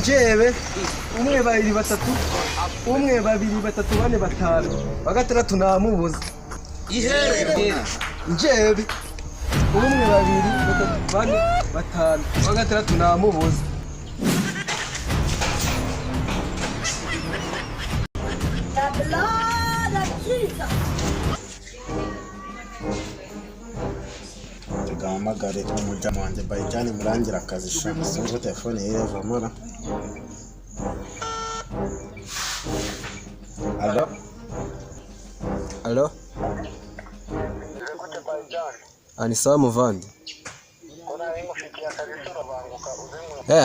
njebe umwe babiri batatu umwe babiri batatu bane batanu bagatandatu namubuze ihere njebe umwe babiri batatu bane batanu bagatandatu namubuze tugahamagare umuryango wanjye bayijyane murangira akazi shaka sinzi telefone y'irevo mora. Alo ani sawa muvandi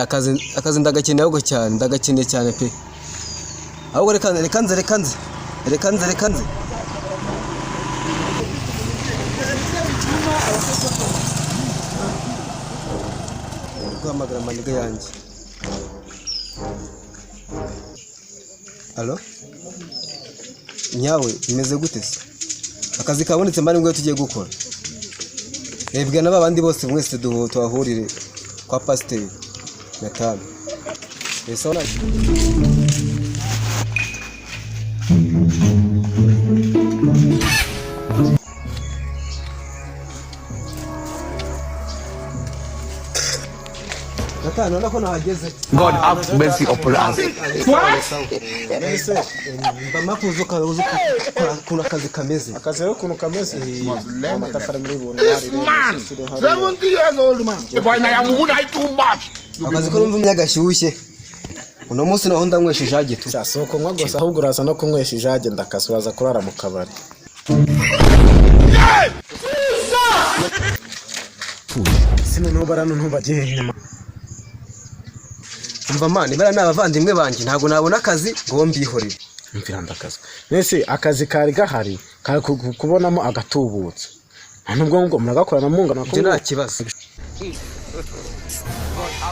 akazi ndagakeneye ahubwo cyane ndagakeneye cyane pe ahubwo reka nze guhamagara amaniga yanjye. Alo nyawe imeze gute se akazi kabonetse mbari ngo tugiye gukora rebwa n'abandi bose mwese tuhahurire kwa pasiteri Nathan ese ona Nathan ona ko nahageze. God have mercy upon us. Bamapuzo karuzo kuna kazi kameze. Akazi rero kuno kameze amatafari muri buntu hari 70 years old man. Bwana yangu muna too much. Akazi ko numva imyaga shyushye. Uno munsi naho ndanywesha ijage tu. Soko nkwa gusa ahubwo urasa no kunywesha ijage ndakasubaza kurara mu kabari. Sino no barano ntubagiye inyuma. Umva mani bara n'abavandimwe banjye ntago nabona akazi ngo mbihorere. Mfiranda akazi. Nese akazi kari gahari kari kubonamo agatubutse. Nubwo ngo muragakorana mungana ko nta kibazo.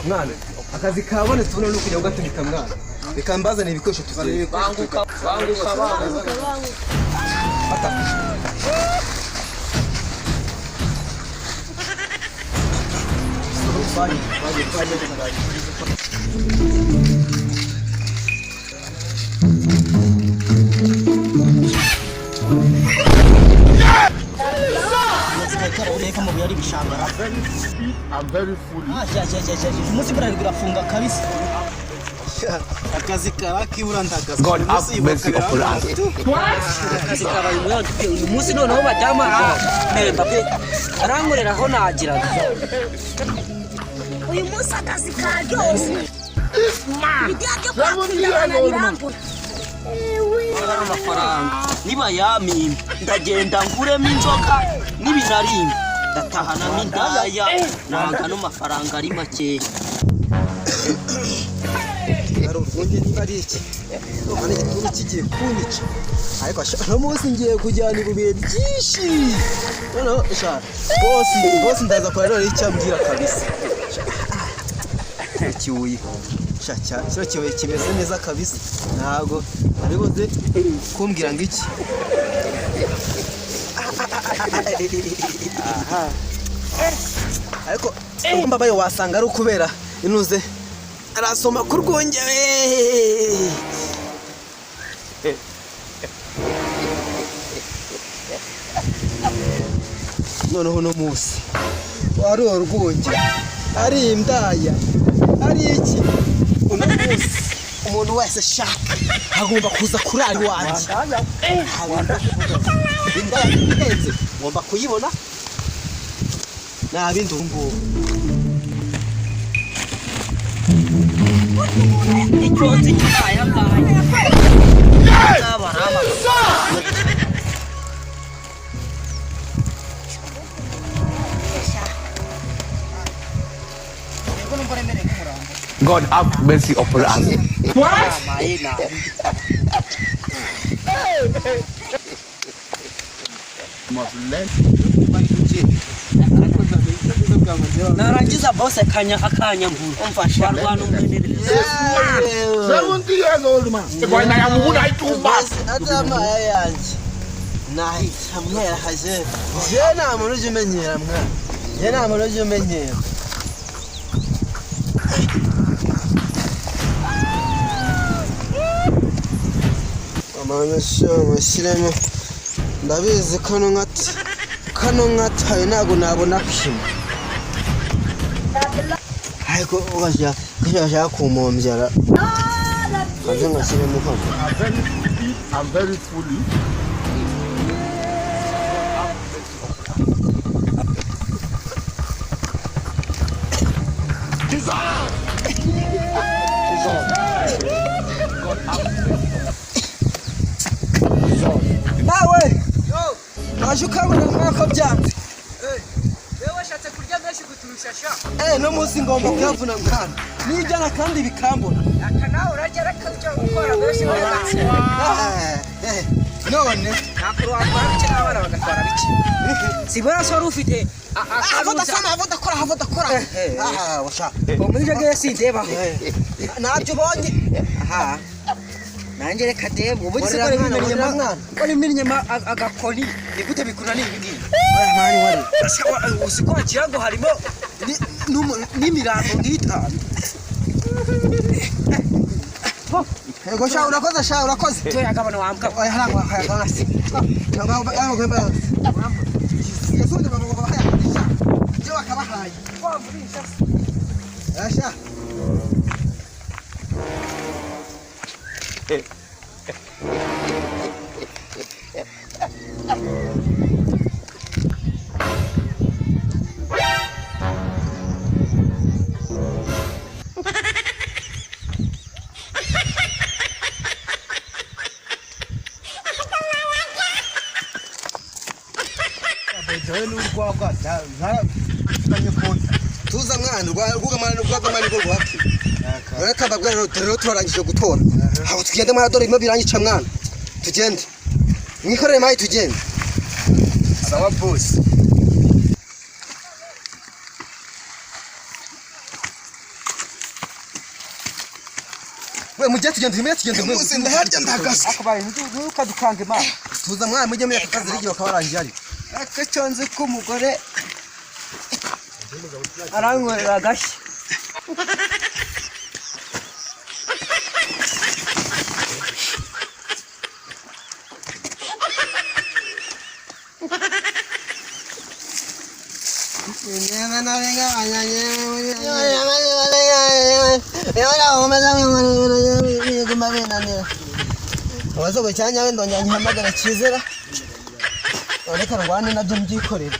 Mwana akazi kabonetse uno n'ukujya ugatumika mwana. Reka mbazane ibikoresho tuzane banguka I'm very fully. Musi barafunga kabisa. akazi karaki urandagaza. God have mercy upon us. Akazi kabaye uyu munsi noneho bajyama pape arankorera aho nagiraga. Uyu munsi akazi karyose. Amafaranga niba yamimba ndagenda nguremo inzoka n'ibinarimba ndatahana n'indaya nanga no mafaranga ari make. Arunge nibari iki umane gituru kigiye kunyica ariko no munsi ngiye kujyana ibubiye byinshi no sha boss ndaza kwa rero icyambwira kabisa kiuyi sha kiuyi kimeze neza kabisa ntago aribuze kumbwira ngo iki ariko mbabaye wasanga ari ukubera inuze arasoma kurwonge noneho no munsi wari urwonge ari indaya ari iki uno munsi umuntu wese shaka agomba kuza kurara iwanjye indaya ihenze ngomba kuyibona nabindi ngubu icyonzi cyaya bwaye n'abarama God have mercy upon us. What? Narangiza bose akanya mburu umfasha barwana umwenere 70 years old man. Bwana yangu muna too much. Adama yanjye nahita mwera haje je nta muntu uje umenyera mwana je nta muntu uje umenyera Mashyiremo ndabizi kano nkataye ntabwo nabona kimwe ariko ugashaka kumombyara kaze ngashyiremo hano I'm very fully. nawe waje ukabona nk'uko byanze wewe washatse kurya menshi guturusha sha no munsi ngomba kuyavuna mwana nijyana kandi bikambona aka nawe urajya rakajya gukora menshi none nakuru wakora bike n'abana bagatwara bike sibona so ufite avoda kora washa muri jage sindeba nabyo bonye nanjye reka debo ubu se kare bimenye mwana kare bimenye agakoni nigute bikunani ibingi mwana wari usiko kirango harimo n'imirango ngitanu ego sha urakoze to yagabana wambwa oya harangwa hayagana ngaba ngaba yasundi baba haya je wakabahaye asha tuza mwana rwagamana rwo rwaki reka babwira rero turarangije gutora aho tugende mwana dore birangica mwana tugende mwikorere mayi tugende sawa boss we mujye tugende mwese ndaharya ndagasa akabaye ntukadukange ma tuza mwana mujye muri akazi rigiye kabarangiye ari akacyonze k'umugore arangorera agashyi wazobe cyanya wendo nyanyihamagara Kizera reka rwane nabyo mbyikorera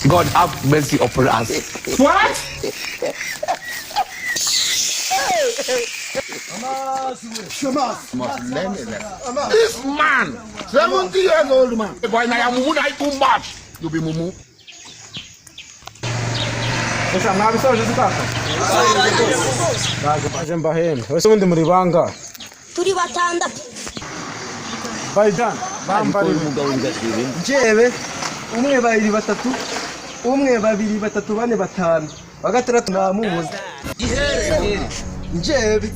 God have mercy upon us. What? This man, 70 years old man. Boy, I am mumu too much. You be mumu. aje mbahembe wese ubundi muri banga turi batandatu Baidan bambari njyewe umwe babiri batatu umwe babiri batatu bane batanu bagatandatu namubuza njyewe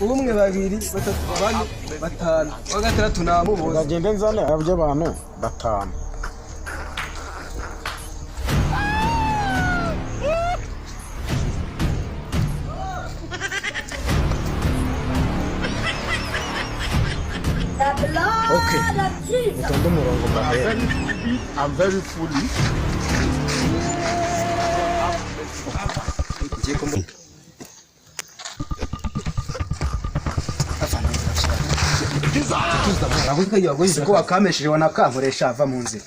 umwe babiri batatu bane batanu bagatandatu namubuza bagende nzane abyo abantu batanu Okay. mutonde umurongo mbahembe I'm very fully. siko wakamesheje wanakankoresha ava mu nzira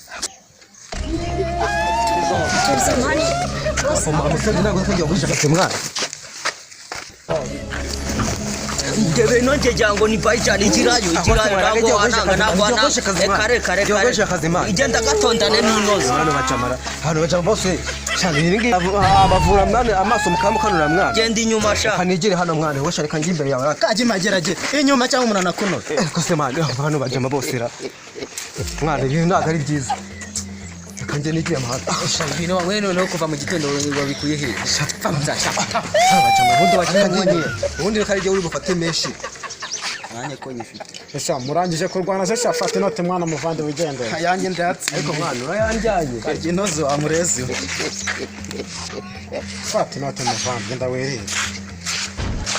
ntabwo tujya guhisha mwana tebe nonje jango ni paita igirayo rango wananga nagwana kare igenda gatondane n'inoze hano bacama bose cyane ibingi abavura mwana amaso mukamukanura mwana genda inyuma sha kanigire hano mwana wesha reka ngi imbere yawe kaje magerage inyuma cyangwa umuntu anakuno kose mwana hano bajama bose ra mwana ibintu ntago ari byiza kanje nigiye amahanga ibintu wamwene no kuva mu gitondo wabikuye he bajama bundi bakanye ubundi reka rije uri bufate meshi nanye ko nyifite esa murangije kurwana se shafate note mwana muvande wigende yanjye ndatsi ariko mwana urayanjanye karye nozo amurezi fate note muvande ndawere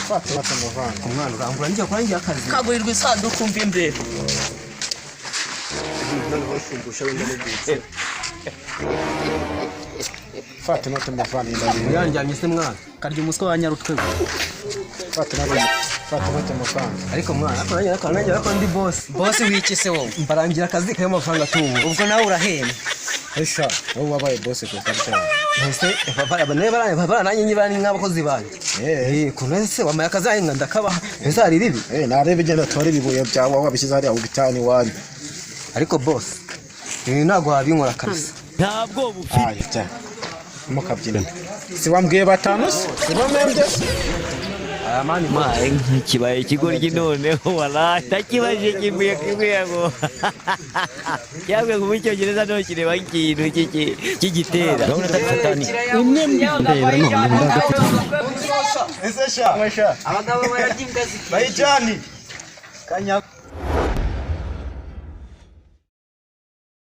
fate note muvande umwana urangura njye kwanjye akazi kagurirwa isanduku mbi imbere fate note muvande ndawere yanjanye se mwana karye umuswa wa nyarutwe fate note muvande ariko mwana akananye ako ndi boss wiki se wowe mbarangira akazi kayo mafaranga tubu ubwo nawe urahema esa wowe wabaye boss ku karita ese baba nanye nyibani nk'abakozi banje kunese wamaye akazi ahinga ndakabaha ese ari ribi narebe genda tore bibuye byawe wabishyize hariya ubitani wanyu ariko boss ntago wabinkora kabisa ntabwo bufite mukabyina si wambwiye batanu si bamembye amani maye kibaye ikigoryi noneho wala takibaje kimwe ngo yabwe mu cyongereza no kireba ikintu kigitera urabona tafatani imwe ndebera none ndagafite ese sha abagabo baragimgazi bayijani kanya